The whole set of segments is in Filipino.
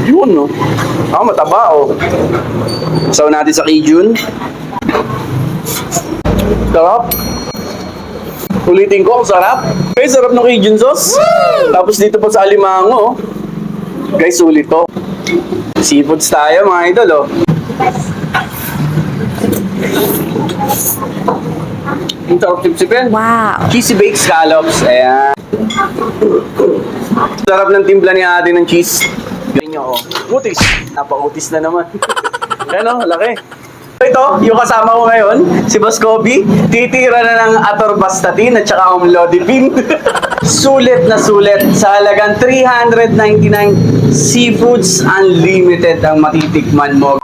Yun, no? Mataba, oh. Saw natin sa Cajun. Sarap. Ulitin ko, ang sarap. Guys, sarap ng Cajun sauce. Tapos dito pa sa alimango, oh. Guys, sulit to. Seafoods tayo, mga idol, oh. Ang sarap sipsipin. Wow. Cheesy baked scallops. Ayan. Sarap ng timpla ni ate ng cheese. Ganyan nyo, oh. Utis. Napautis na naman. Ano, laki. Ito, yung kasama ko ngayon, si Boss Kobe, titira na ng atorvastatin at saka amlodipine. Sulit na sulit sa halagang 399 Seafoods Unlimited ang matitikman mo.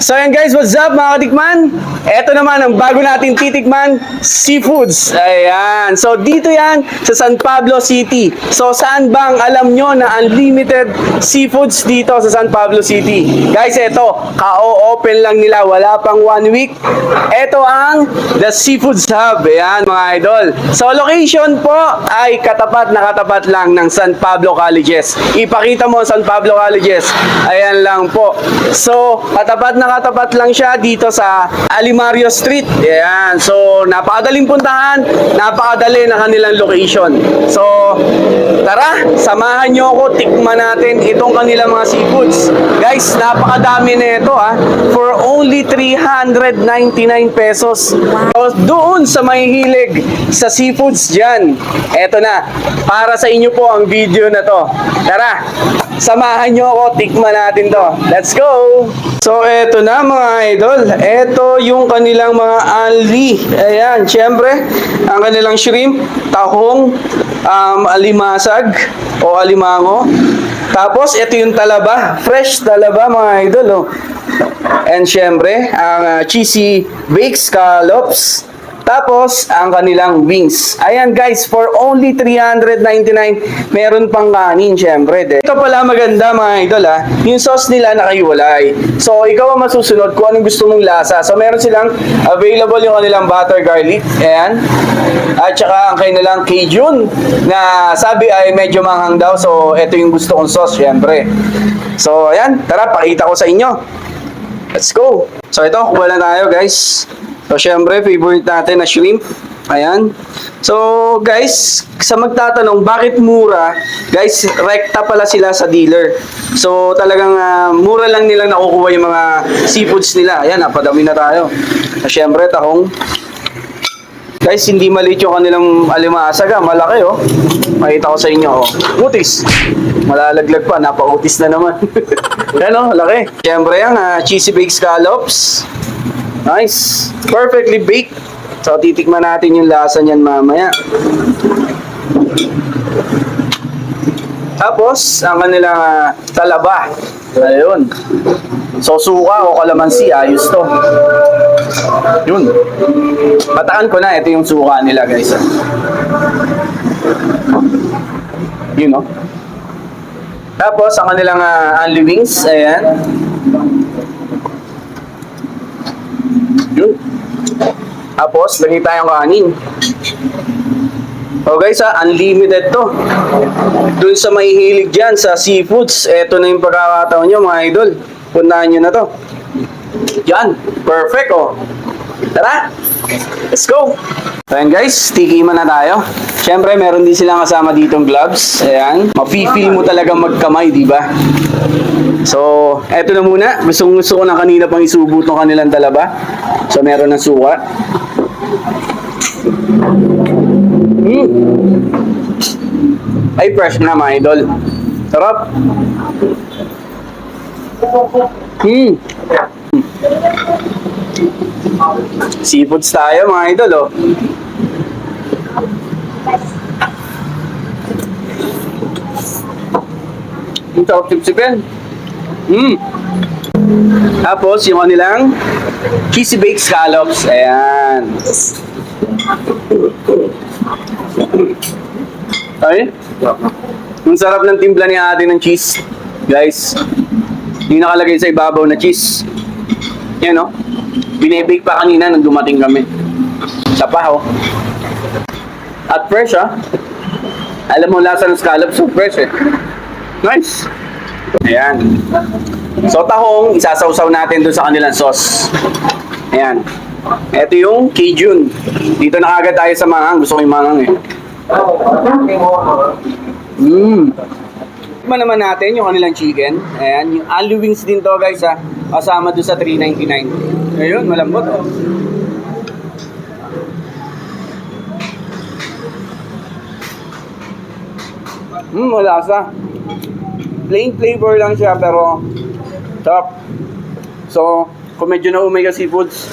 So yan guys, what's up mga katikman? Ito naman ang bago natin titikman, Seafoods. Ayan. So dito yan sa San Pablo City. So saan bang alam nyo na unlimited seafoods dito sa San Pablo City? Guys, ito, ka-open lang nila. Wala pang 1 week. Ito ang The Seafoods Hub. Ayan mga idol. So location po ay katapat na katapat lang ng San Pablo Colleges. Ipakita mo San Pablo Colleges. Ayan lang po. So katapat lang siya dito sa Alimario Street. Ayan. So, napakadaling puntahan, napakadali na kanilang location. So, tara, samahan nyo ako, tikman natin itong kanilang mga seafoods. Guys, napakadami na ito ha. For only 399 pesos. So, doon sa mahihilig sa seafoods dyan, eto na. Para sa inyo po ang video na to. Tara, samahan nyo ako, tikman natin to. Let's go! So, eto na mga idol. Eto yung kanilang mga unli. Ayan, syempre, ang kanilang shrimp, tahong, alimasag o alimango. Tapos, ito yung talaba. Fresh talaba mga idol. Oh. And syempre, ang cheesy baked scallops. Tapos, ang kanilang wings. Ayan guys, for only 399, meron pang kanin, syempre. Ito pala maganda mga idol ha, yung sauce nila nakahiwalay. So, ikaw ang masusunod kung anong gusto mong lasa. So, meron silang available yung kanilang butter garlic. Ayan. At saka ang kanilang Cajun, na sabi ay medyo manghang daw. So, ito yung gusto kong sauce, syempre. So, ayan. Tara, pakita ko sa inyo. Let's go. So, ito, kuha na tayo guys. So, syempre, favorite natin na shrimp. Ayan. So, guys, sa magtatanong, bakit mura? Guys, rekta pala sila sa dealer. So, talagang mura lang nilang nakukuha yung mga seafoods nila. Ayan, napadami na tayo. So, syempre, tahong. Guys, hindi maliit yung kanilang alimasag. Malaki, oh. Makita ko sa inyo, oh. Utis. Malalaglag pa. Napautis na naman. Ayan, oh, laki. Syempre, yan, cheesy baked scallops. Nice. Perfectly baked. So, titikman natin yung lasa niyan mamaya. Tapos, ang kanilang talaba. Ayun. So, suka o kalamansi. Ayos to. Yun. Pataan ko na. Ito yung suka nila, guys. Yun, no? Tapos, ang kanilang unli wings. Ayan. Yun. Tapos, lagi tayong kanin. O guys, unlimited to. Dun sa mahihilig dyan, sa seafoods, eto na yung pagkakataon nyo mga idol. Puntahan nyo na to. Yan, perfect oh. Tara, let's go. Ayan guys, tikiman na tayo. Siyempre, meron din silang kasama ditong gloves. Ayan, mafe-feel mo talaga magkamay, di ba? So, eto na muna. Gusto ko na kanina pang isubo tong kanilang talaba. So, meron ng suka. Ay, fresh na mga idol. Sarap. Seafoods tayo mga idol, oh. Ang sarap sipsipin. Tapos, yung kanilang cheesy baked scallops. Ayan. Ay, ang sarap ng timpla ni ate ng cheese. Guys. yung nakalagay sa ibabaw na cheese. Yan o. Binibake pa kanina nung dumating kami. Sa pa At fresh Alam mo lasa ng scallops so fresh Nice. Ayan. So tahong, isasawsaw natin doon sa kanilang sauce. Ayan. Ito yung Cajun. Dito na agad tayo sa manghang. Gusto ko yung manghang Tikman naman natin yung kanilang chicken. Ayan. Yung alu wings din to guys kasama doon sa $3.99. Ayun, malambot malasa. Plain flavor lang siya pero top. So, kung medyo na Omega Seafoods,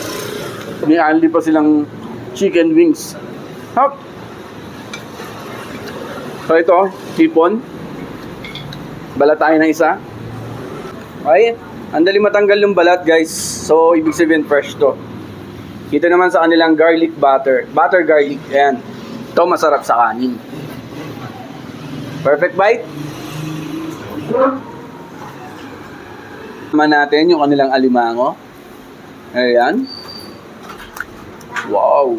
may only pa silang chicken wings. Hop! So ito, hipon. Balat tayo ng isa. Okay, ang dali matanggal yung balat guys. So, ibig sabihin fresh to. Ito naman sa kanilang garlic butter. Butter garlic, ayan. Ito masarap sa kanin. Perfect bite. Naman natin yung kanilang alimango. Ayan. Wow.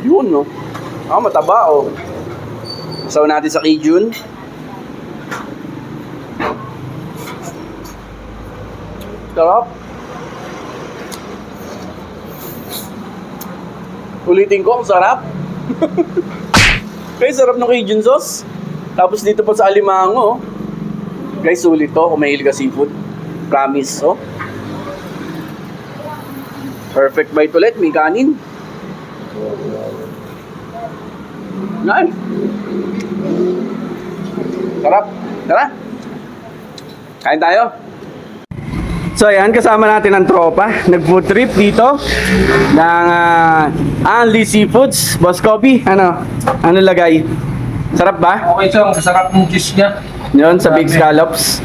Yun no. Mataba Saw natin sa Cajun. Sarap. Ulitin ko, ang sarap. Guys, sarap ng Cajun sauce. Tapos dito pa sa alimango. Guys, sulit to kung mahilig ka seafood. Promise, Perfect bite ulit, may kanin. Nice. Sarap. Tara. Kain tayo. So ayan, kasama natin ang tropa. Nag-food trip dito ng Anli Seafoods. Boss Kobe, ano lagay? Sarap ba? Okay sir, kasarap yung cheese niya. Yun, sa big scallops.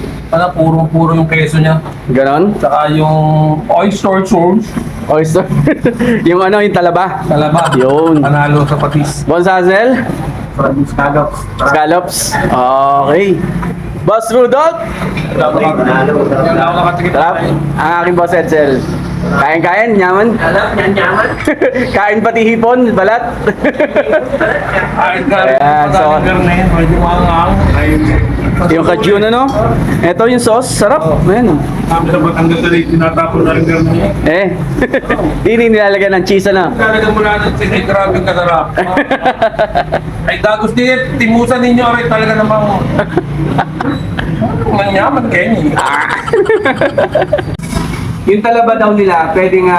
Puro yung keso niya. Ganon? Saka yung oyster sauce. Oyster. yung talaba. Talaba. Yun. Panalo sa patis. Boss Hazel? Scallops. Scallops. Okay. Boss Rudolph? Sarap. Ang aking Boss Edsel. Kain-kain, nyaman. Nyaman. Kain pati hipon, balat. Ayan, so yung Cajun ito yung sauce, sarap. Ayan. Sabi sa Batangas na rin, tinatapon na rin gano'n. Hindi nilalagyan ng cheese Lalagyan mo natin sige, grabe kasarap. Ay, dagos din, timusan ninyo rin talaga namang manyaman Kenny. Yung talaba daw nila, pwedeng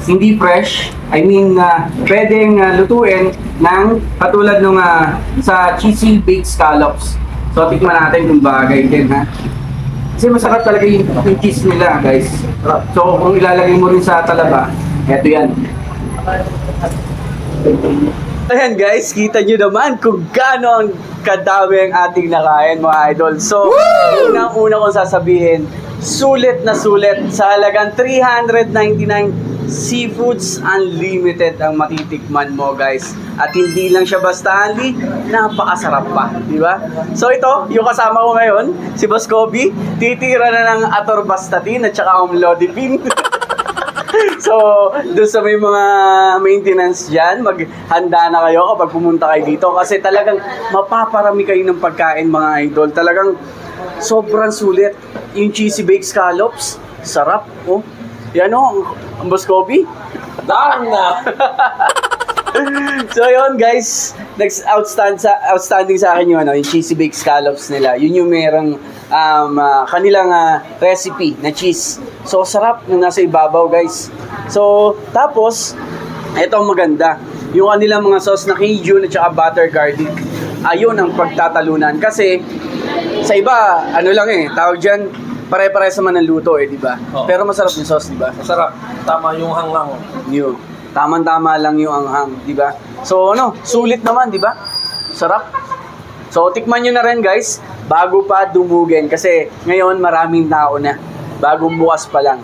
hindi fresh. I mean, pwedeng lutuin ng katulad nung sa cheesy baked scallops. So, tikman natin kung bagay din, Kasi masarap talaga yung cheese nila, guys. So, kung ilalagay mo rin sa talaba, eto yan. Ayan guys, kita nyo naman kung gaano ang kadami ang ating nakain mga idol. So, unang-una kong sasabihin, sulit na sulit sa halagang $399 Seafoods Unlimited ang matitikman mo guys. At hindi lang siya basta Anli, napakasarap pa, di ba? So ito, yung kasama ko ngayon, si Boss Kobe, titira na ng atorvastatin at saka amlodipine. So, doon sa may mga maintenance dyan, maghanda na kayo kapag pumunta kayo dito. Kasi talagang mapaparami kayo ng pagkain mga idol. Talagang sobrang sulit. Yung cheesy baked scallops, sarap. Yan ang Boss Kobe. Daan na! So yun guys, next outstanding sa akin yung cheesy baked scallops nila. Yun yung merong kanilang recipe na cheese. So sarap yung nasa ibabaw guys. So tapos ito ang maganda, yung kanilang mga sauce na Cajun at saka butter garlic. Ayun ang pagtatalunan kasi sa iba tawag diyan pare-pares naman ng luto di ba? Oh. Pero masarap yung sauce, di ba? Masarap. Tama yung hanglang. Yun. Tama-tama lang yung anghang, di ba? So sulit naman, di ba? Sarap. So tikman nyo na rin guys, bago pa dumugin kasi ngayon maraming tao na. Bagong bukas pa lang.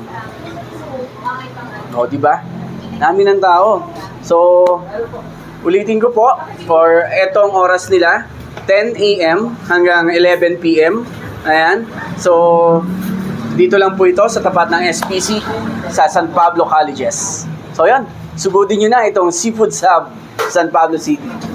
Di ba? Dami ng tao. So ulitin ko po, for etong oras nila, 10 a.m. hanggang 11 p.m. Ayan. So, dito lang po ito sa tapat ng SPC sa San Pablo Colleges. So, yan. Sugudin nyo na itong Seafood Hub, San Pablo City.